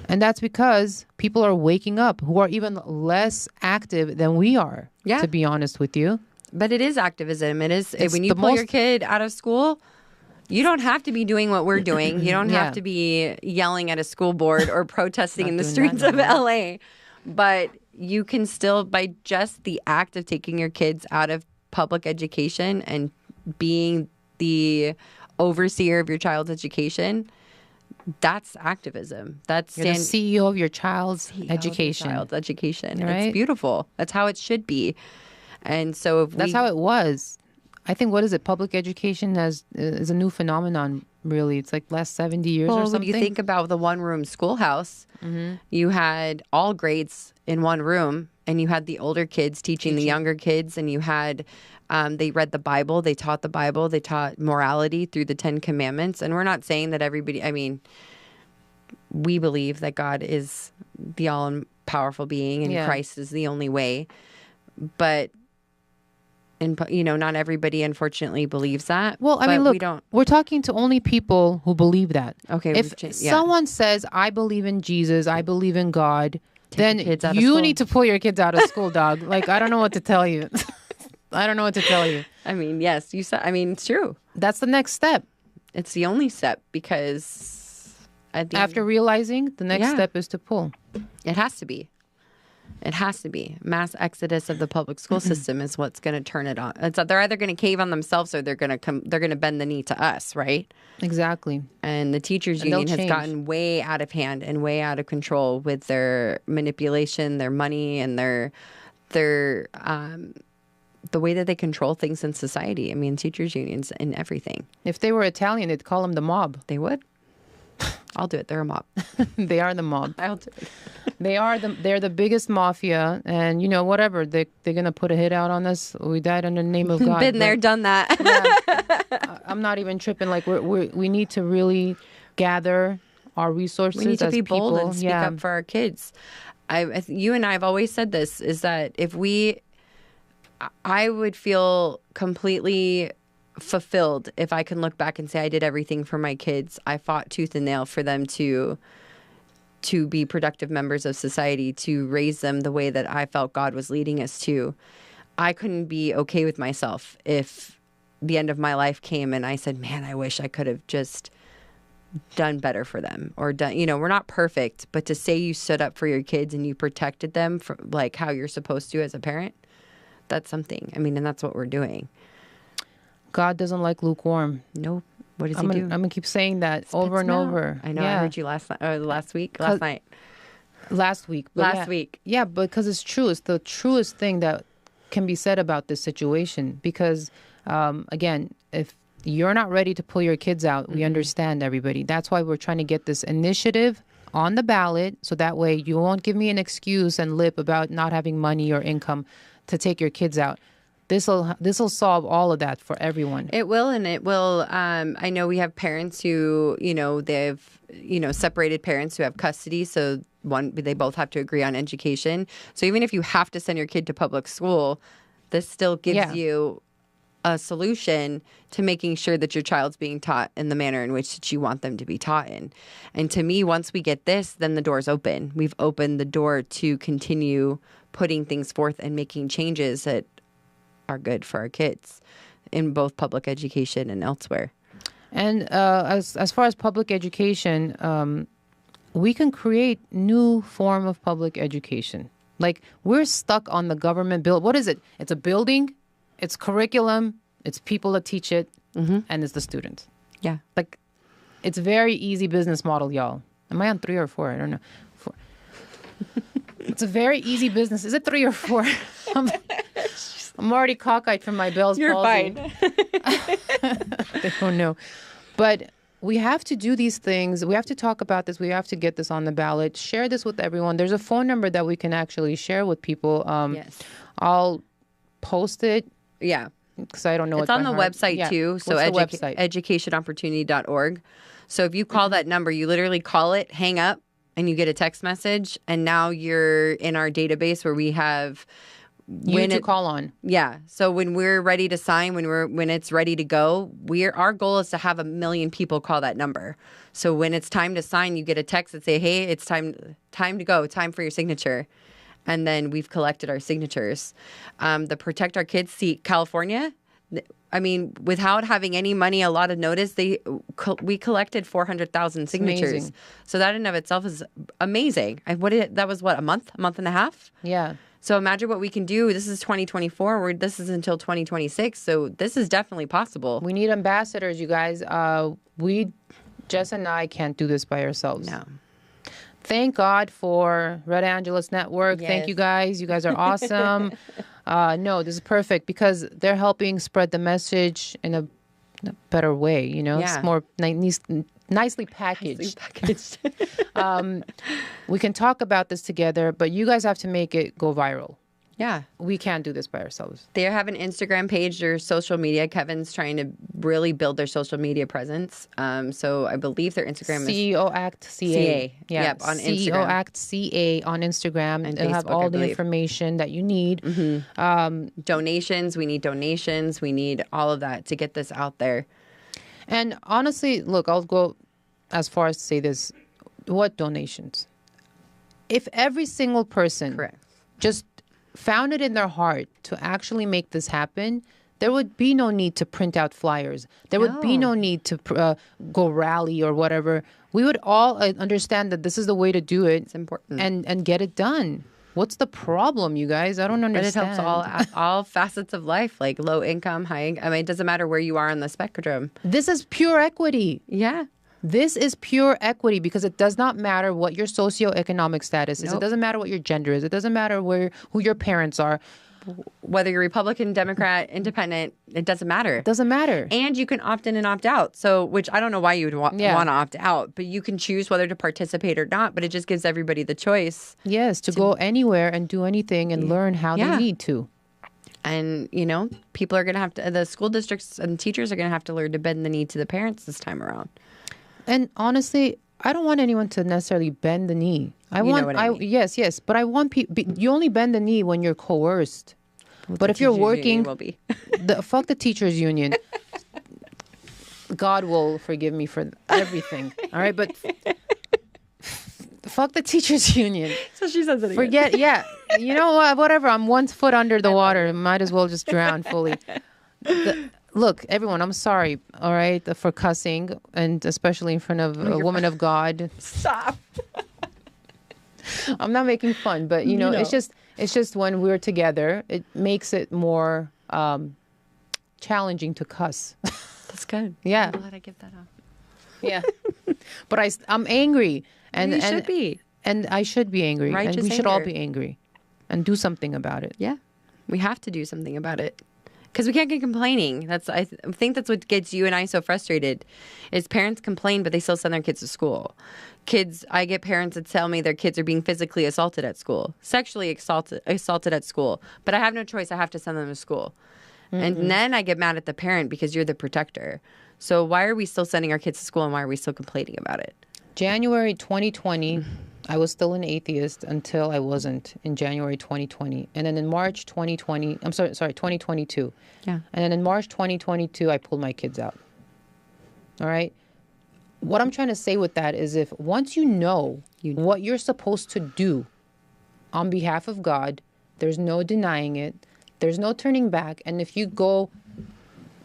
And that's because people are waking up who are even less active than we are, to be honest with you. But it is activism. It's when you pull your kid out of school, you don't have to be doing what we're doing. You don't have to be yelling at a school board or protesting in the streets of LA. But you can still, by just the act of taking your kids out of public education and being the overseer of your child's education, That's activism. That's You're the CEO of your child's education. Child's education. Right? It's beautiful. That's how it should be. And so if That's how it was. I think, what is it? Public education is a new phenomenon, really. It's like last 70 years or something. When you think about the one-room schoolhouse, you had all grades in one room, and you had the older kids teaching the younger kids, and you had they read the Bible, they taught morality through the 10 Commandments. And we're not saying that everybody, I mean, we believe that God is the all-powerful being and Christ is the only way. But, not everybody, unfortunately, believes that. Well, I mean, look, we're talking to only people who believe that. Okay. If someone says, I believe in Jesus, I believe in God, then you need to pull your kids out of school, dog. Like, I don't know what to tell you. I don't know what to tell you. I mean, yes, you said, I mean, it's true. That's the next step. It's the only step, because after realizing, the next step is to pull. It has to be. It has to be. Mass exodus of the public school system is what's going to turn it on. They're either going to cave on themselves, or they're going to bend the knee to us, right? Exactly. And the teachers union has gotten way out of hand and way out of control with their manipulation, their money, and their the way that they control things in society. I mean, teachers unions and everything. If they were Italian, they'd call them the mob. They would. I'll do it. They're a mob. They are the mob. I'll do it. They're the biggest mafia, and whatever, they're gonna put a hit out on us. We died in the name of God. Been there, done that. I'm not even tripping. Like we need to really gather our resources. We need to be bold people. and speak up for our kids. You and I have always said this, is that I would feel completely fulfilled if I can look back and say I did everything for my kids. I fought tooth and nail for them to be productive members of society, to raise them the way that I felt God was leading us to. I couldn't be okay with myself if the end of my life came and I said, man, I wish I could have just done better for them, or done, we're not perfect, but to say you stood up for your kids and you protected them for like how you're supposed to as a parent, that's something. I mean, and that's what we're doing. God doesn't like lukewarm. Nope. What does he do? I'm going to keep saying that over and over. I know. I heard you last week. Last week. Yeah, because it's true. It's the truest thing that can be said about this situation. Because, again, if you're not ready to pull your kids out, we understand, everybody. That's why we're trying to get this initiative on the ballot, so that way you won't give me an excuse and lip about not having money or income to take your kids out. This will solve all of that for everyone. It will, and it will. I know we have parents who, they've, separated parents who have custody. So they both have to agree on education. So even if you have to send your kid to public school, this still gives you a solution to making sure that your child's being taught in the manner in which you want them to be taught in. And to me, once we get this, then the door's open. We've opened the door to continue putting things forth and making changes that are good for our kids in both public education and elsewhere. And as far as public education, we can create new form of public education. Like, we're stuck on the government bill. What is it? It's a building, it's curriculum, it's people that teach it, and it's the students. Yeah. Like, it's a very easy business model, y'all. Am I on 3 or 4? I don't know. 4. It's a very easy business. Is it 3 or 4? I'm already cockeyed from my Bell's palsy. You're fine. They don't know. But we have to do these things. We have to talk about this. We have to get this on the ballot. Share this with everyone. There's a phone number that we can actually share with people. Yes. I'll post it. Yeah. Because I don't know. It's on the website too. So educationopportunity.org. So if you call that number, you literally call it, hang up, and you get a text message. And now you're in our database where we have... call on. Yeah. So when we're ready to sign, when it's ready to go, our goal is to have 1 million people call that number. So when it's time to sign, you get a text that say, "Hey, it's time to go. Time for your signature." And then we've collected our signatures. The Protect Our Kids seat, California. I mean, without having any money, a lot of notice, we collected 400,000 signatures. Amazing. So that in of itself is amazing. That was a month and a half. Yeah. So imagine what we can do. This is 2024. This is until 2026. So this is definitely possible. We need ambassadors, you guys. We Jess and I can't do this by ourselves. No. Thank God for Red Angeles Network. Yes. Thank you guys. You guys are awesome. No, this is perfect because they're helping spread the message in a better way. You know, Yeah. it's more nicely packaged. We can talk about this together, but you guys have to make it go viral. Yeah. We can't do this by ourselves. They have an Instagram page or social media. Kevin's trying to really build their social media presence. So I believe their Instagram is CEO Act CA. CA. Yep, on CEO Instagram. Act CA on Instagram. And They'll have Facebook, I all the believe. information that you need. donations. We need donations. We need all of that to get this out there. And honestly, look, I'll go as far as to say this. What donations? If every single person Correct. just found it in their heart to actually make this happen, there would be no need to print out flyers. There would be no need to go rally or whatever. We would all understand that this is the way to do it. It's important. And get it done. What's the problem, you guys? I don't But it understand. helps all facets of life, like low income, high income. I mean, it doesn't matter where you are on the spectrum. This is pure equity. Yeah. This is pure equity because it does not matter what your socioeconomic status is. It Nope. doesn't matter what your gender is. It doesn't matter who your parents are. Whether you're Republican, Democrat, Independent, it doesn't matter. It doesn't matter. And you can opt in and opt out. So, which I don't know why you would want to opt out, but you can choose whether to participate or not. But it just gives everybody the choice. Yes, to go anywhere and do anything and learn how Yeah. they need to. And, people are going to have to, the school districts and teachers are going to have to learn to bend the knee to the parents this time around. And honestly, I don't want anyone to necessarily bend the knee. know what I mean. Yes, but I want people. You only bend the knee when you're coerced. But if you're Teachers union working, will be. fuck the teachers union. God will forgive me for everything. All right, but fuck the teachers union. So she says it again. Forget. Yeah, you know what? Whatever. I'm 1 foot under the water. Might as well just drown fully. Look, everyone, I'm sorry, all right, for cussing, and especially in front of a woman of God. Stop. I'm not making fun, but you know, it's just when we're together, it makes it more challenging to cuss. That's good. Yeah. I'm glad I give that up. Yeah, but I'm angry, and You should be. and I should be angry, Righteous and we should all anger. be angry, and do something about it. Yeah, we have to do something about it. Because we can't get complaining. I think that's what gets you and I so frustrated is parents complain, but they still send their kids to school. I get parents that tell me their kids are being physically assaulted at school, sexually assaulted at school, but I have no choice. I have to send them to school. And then I get mad at the parent because you're the protector. So why are we still sending our kids to school and why are we still complaining about it? January 2020, I was still an atheist until I wasn't in January 2020. And then in March 2020, 2022. Yeah. And then in March 2022, I pulled my kids out. All right? What I'm trying to say with that is if once you know what you're supposed to do on behalf of God, there's no denying it. There's no turning back. And if you go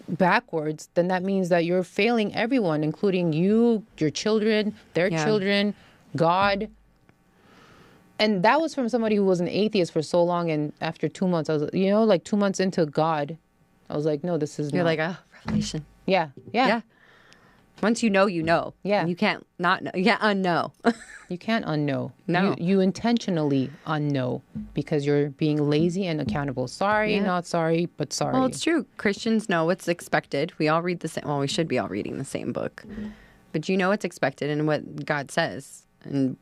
backwards, then that means that you're failing everyone, including you, your children, their children, God. And that was from somebody who was an atheist for so long. And after 2 months, I was, 2 months into God, I was like, no, this is You're not. like, revelation. Yeah. Once you know, you know. Yeah. And you can't not know. You can't unknow. You can't unknow. No. You intentionally unknow because you're being lazy and accountable. Sorry, not sorry, but sorry. Well, it's true. Christians know what's expected. We all read the same. Well, we should be all reading the same book. But you know what's expected and what God says. And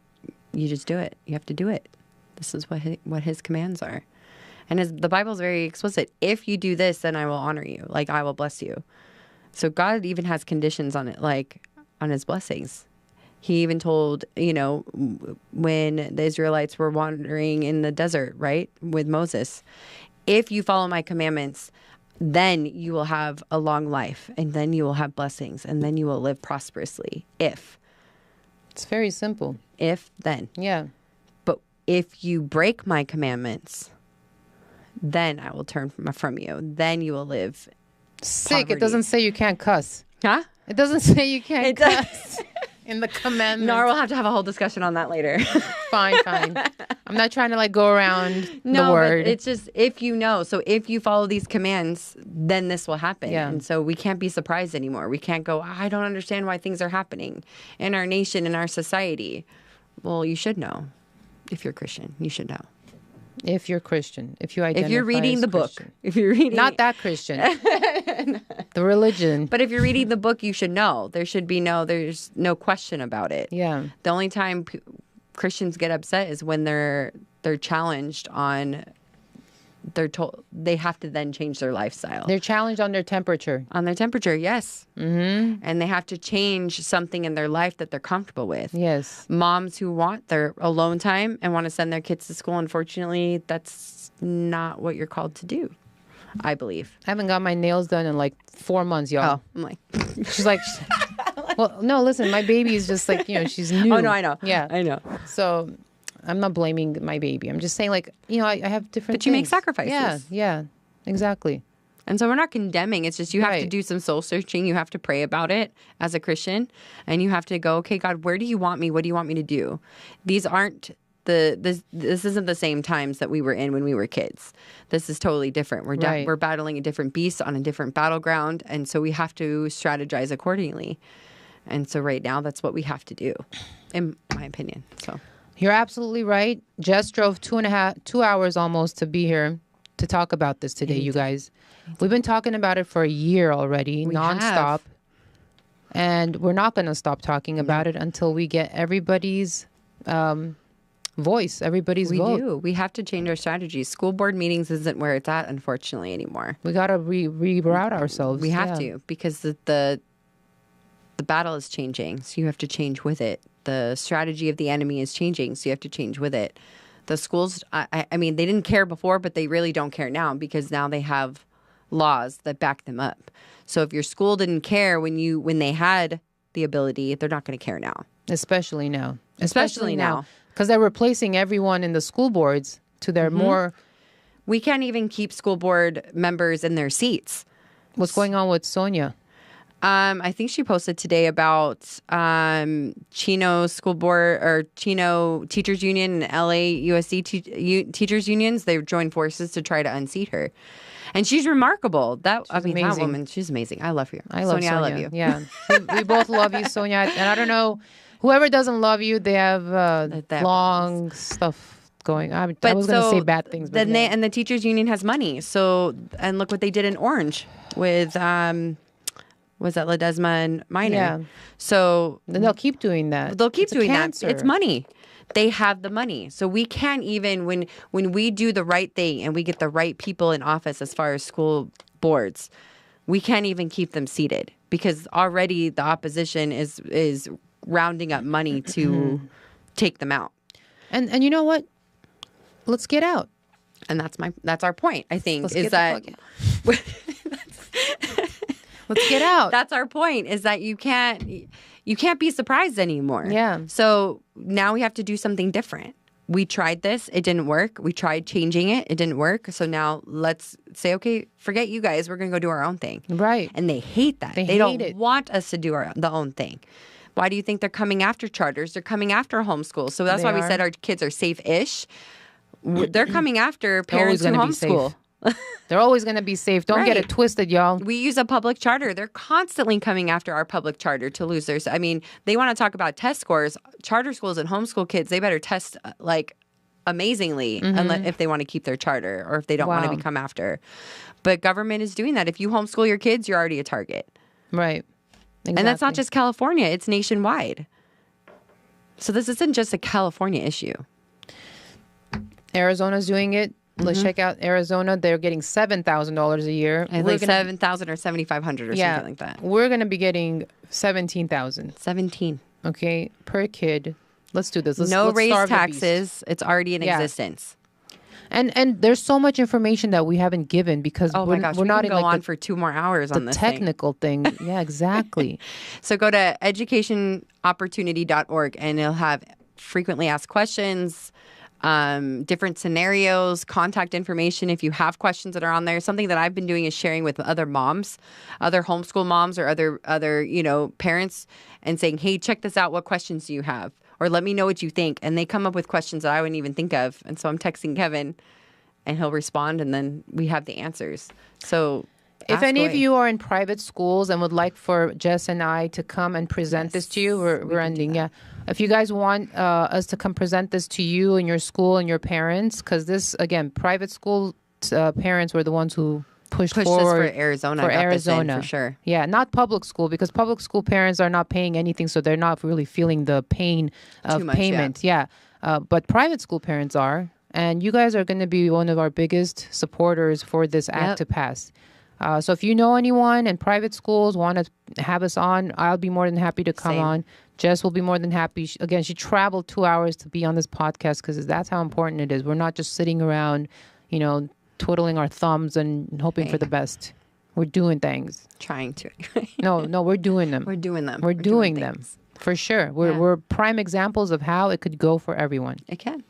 you just do it. You have to do it. This is what his commands are. And the Bible's very explicit. If you do this, then I will honor you. Like, I will bless you. So God even has conditions on it, like on his blessings. He even told, when the Israelites were wandering in the desert, right, with Moses, if you follow my commandments, then you will have a long life, and then you will have blessings, and then you will live prosperously. If It's very simple. then. Yeah. But if you break my commandments, then I will turn from you. Then you will live. Sick. Poverty. It doesn't say you can't cuss. Huh? It doesn't say you can't It cuss. in the commandments. No, we'll have to have a whole discussion on that later. Fine. I'm not trying to like go around No, the word. but it's just if you know. So if you follow these commands, then this will happen. Yeah. And so we can't be surprised anymore. We can't go, I don't understand why things are happening in our nation, in our society. Well, you should know. If you're Christian, you should know. If you're Christian, if you identify If you're reading as the book, Christian. if you're reading Not that Christian. The religion. But if you're reading the book, you should know. There's no question about it. Yeah. The only time Christians get upset is when they're challenged on. They're told they have to then change their lifestyle. They're challenged on their temperature. On their temperature, yes. Mm-hmm. And they have to change something in their life that they're comfortable with. Yes. Moms who want their alone time and want to send their kids to school, unfortunately, that's not what you're called to do, I believe. I haven't got my nails done in like 4 months, y'all. Oh, I'm like... She's like, well, no, listen, my baby is just like, she's new. Oh, no, I know. Yeah. I know. So I'm not blaming my baby. I'm just saying, like, I have different But you make things. sacrifices. Yeah, exactly. And so we're not condemning. It's just you have to Right. do some soul searching. You have to pray about it as a Christian. And you have to go, okay, God, where do you want me? What do you want me to do? These aren't this isn't the same times that we were in when we were kids. This is totally different. Right. We're battling a different beast on a different battleground. And so we have to strategize accordingly. And so right now, that's what we have to do, in my opinion. So... You're absolutely right. Jess drove 2 hours almost to be here to talk about this today, you guys. We've been talking about it for a year already, nonstop. have. And we're not going to stop talking about it until we get everybody's voice, everybody's We vote. do. We have to change our strategies. School board meetings isn't where it's at, unfortunately, anymore. We got to reroute ourselves. We have Yeah. to, because the battle is changing, so you have to change with it. The strategy of the enemy is changing, so you have to change with it. The schools, I mean, they didn't care before, but they really don't care now, because now they have laws that back them up. So if your school didn't care when they had the ability, they're not going to care now. Especially now. Especially now. Because they're replacing everyone in the school boards to their more... We can't even keep school board members in their seats. What's going on with Sonia? I think she posted today about Chino School Board or Chino Teachers Union and LA USC Teachers Unions. They've joined forces to try to unseat her. And she's remarkable. That amazing. woman, she's amazing. I love her. I love Sonia. I love you. Yeah. we both love you, Sonia. And I don't know, whoever doesn't love you, they have long stuff going. I was going to say bad things. But and the Teachers Union has money. So, and look what they did in Orange with... was that Ledesma and Minor? Yeah. So they'll keep doing that. They'll keep It's a doing that. cancer. It's money. They have the money. So we can't even, when we do the right thing and we get the right people in office as far as school boards, we can't even keep them seated, because already the opposition is rounding up money to take them out. And you know what? Let's get out. And that's our point, I think, Let's is get that... the fuck out. Let's get out. That's our point, is that you can't be surprised anymore. Yeah. So now we have to do something different. We tried this. It didn't work. We tried changing it. It didn't work. So now let's say, okay, forget you guys. We're going to go do our own thing. Right. And they hate that. They don't want us to do the own thing. Why do you think they're coming after charters? They're coming after homeschool. So that's why we said our kids are safe-ish. They're coming after parents who homeschool. They're always going to be safe. Don't get it twisted, y'all. We use a public charter. They're constantly coming after our public charter to lose theirs. I mean, they want to talk about test scores. Charter schools and homeschool kids, they better test like amazingly if they want to keep their charter or if they don't want to become after. But government is doing that. If you homeschool your kids, you're already a target. Right. Exactly. And that's not just California. It's nationwide. So this isn't just a California issue. Arizona's doing it. Let's check out Arizona. They're getting $7,000 a year. And like 7,000 or 7,500 or something like that. We're going to be getting 17,000. 17. Okay, per kid. Let's do this. Let's raise starve the taxes. beast. It's already in existence. And there's so much information that we haven't given because my gosh, we're not can in go on for 2 more hours on this technical thing. Yeah, exactly. So go to educationopportunity.org and it'll have frequently asked questions. different scenarios, contact information if you have questions that are on there. Something that I've been doing is sharing with other moms, other homeschool moms or other parents, and saying, hey, check this out. What questions do you have? Or let me know what you think. And they come up with questions that I wouldn't even think of. And so I'm texting Kevin and he'll respond and then we have the answers. So if any of you are in private schools and would like for Jess and I to come and present this to you, we're ending. Yeah. If you guys want us to come present this to you and your school and your parents, because this, again, private school parents were the ones who pushed forward this for Arizona. For got Arizona, this in, for sure. Yeah, not public school, because public school parents are not paying anything, so they're not really feeling the pain of payment. Yeah, but private school parents are, and you guys are going to be one of our biggest supporters for this act to pass. So if you know anyone in private schools want to have us on, I'll be more than happy to come on. Jess will be more than happy. Again, she traveled 2 hours to be on this podcast because that's how important it is. We're not just sitting around, twiddling our thumbs and hoping for the best. We're doing things. Trying to. No, we're doing them. We're doing them. We're doing them. For sure. We're prime examples of how it could go for everyone. It can.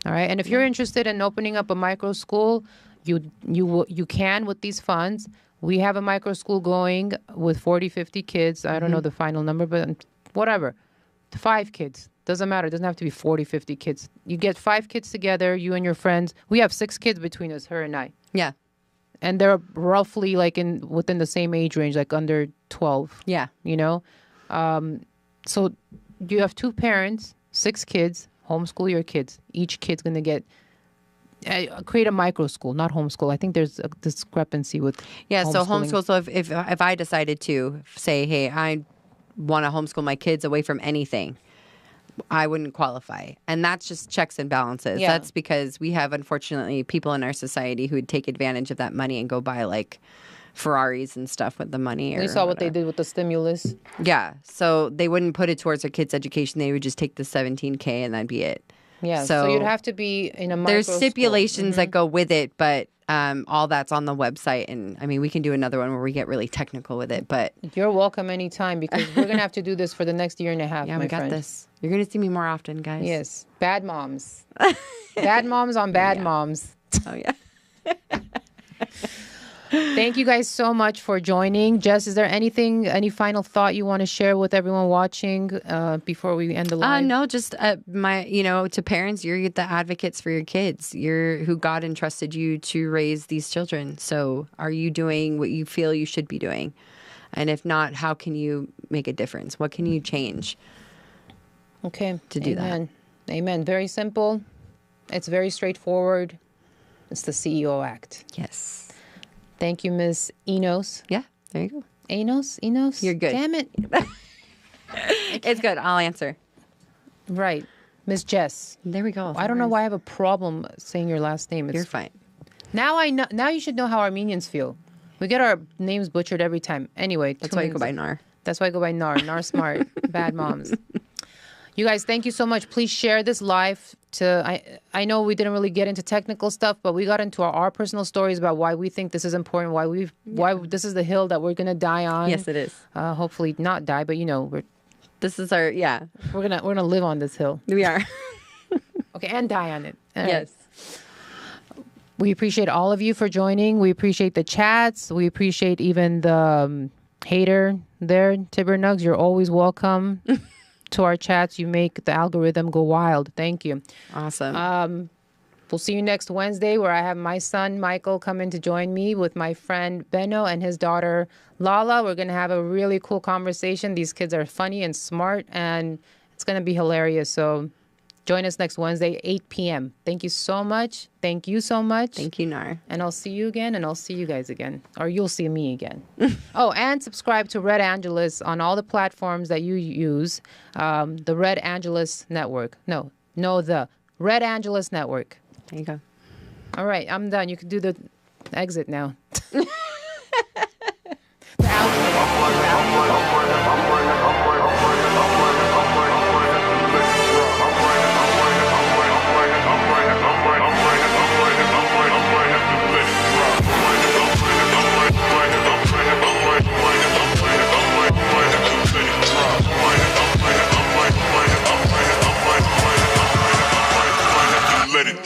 All right. And if you're interested in opening up a micro school, you can with these funds. We have a micro school going with 40, 50 kids. I don't know the final number, but whatever. 5 kids. Doesn't matter. It doesn't have to be 40, 50 kids. You get 5 kids together, you and your friends. We have 6 kids between us, her and I. Yeah. And they're roughly within the same age range, like under 12. Yeah. So you have 2 parents, 6 kids, homeschool your kids. Each kid's going to get create a micro school, not homeschool. I think there's a discrepancy with so homeschool. So if I decided to say, hey, I want to homeschool my kids away from anything, I wouldn't qualify. And that's just checks and balances. Yeah. That's because we have, unfortunately, people in our society who would take advantage of that money and go buy like Ferraris and stuff with the money. We saw what they did with the stimulus. Yeah. So they wouldn't put it towards their kids' education. They would just take the $17K and that'd be it. Yeah. So you'd have to be in a micro There's stipulations school. that go with it, but all that's on the website. And I mean, we can do another one where we get really technical with it, but you're welcome anytime, because we're going to have to do this for the next year and a half. Yeah, we got this. You're going to see me more often, guys. Yes. Bad moms. Bad moms on bad moms. Oh, yeah. Thank you guys so much for joining. Jess, is there any final thought you want to share with everyone watching before we end the live? No, just to parents, you're the advocates for your kids. You're who God entrusted you to raise these children. So are you doing what you feel you should be doing? And if not, how can you make a difference? What can you change? Okay. To do that. Amen. Very simple. It's very straightforward. It's the CEO Act. Yes. Thank you, Miss Enos. Yeah, there you go. Enos? You're good. Damn it. It's good. I'll answer. Right. Miss Jess. There we go. I don't know why I have a problem saying your last name. You're fine. Now I know. Now you should know how Armenians feel. We get our names butchered every time. Anyway. That's why you go by Nar. That's why I go by Nar. Nar smart. Bad moms. You guys, thank you so much. Please share this live I know we didn't really get into technical stuff, but we got into our personal stories about why we think this is important, why this is the hill that we're gonna die on. Yes, it is. Hopefully not die, but this is our we're gonna live on this hill. We are. Okay, and die on it. All yes. Right. We appreciate all of you for joining. We appreciate the chats. We appreciate even the hater there, Tibber Nugs. You're always welcome. To our chats. You make the algorithm go wild. Thank you. Awesome. We'll see you next Wednesday, where I have my son Michael come in to join me with my friend Benno and his daughter Lala. We're going to have a really cool conversation. These kids are funny and smart, and it's going to be hilarious. So join us next Wednesday, 8 p.m. Thank you so much. Thank you so much. Thank you, Nar. And I'll see you again, and I'll see you guys again. Or you'll see me again. Oh, and subscribe to Red Angeles on all the platforms that you use. The Red Angeles Network. No, the Red Angeles Network. There you go. All right, I'm done. You can do the exit now. The outro.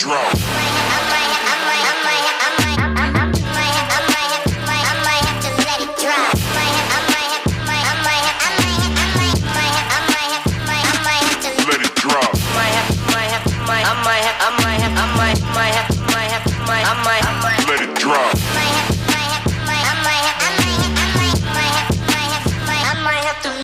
drop. Let it drop.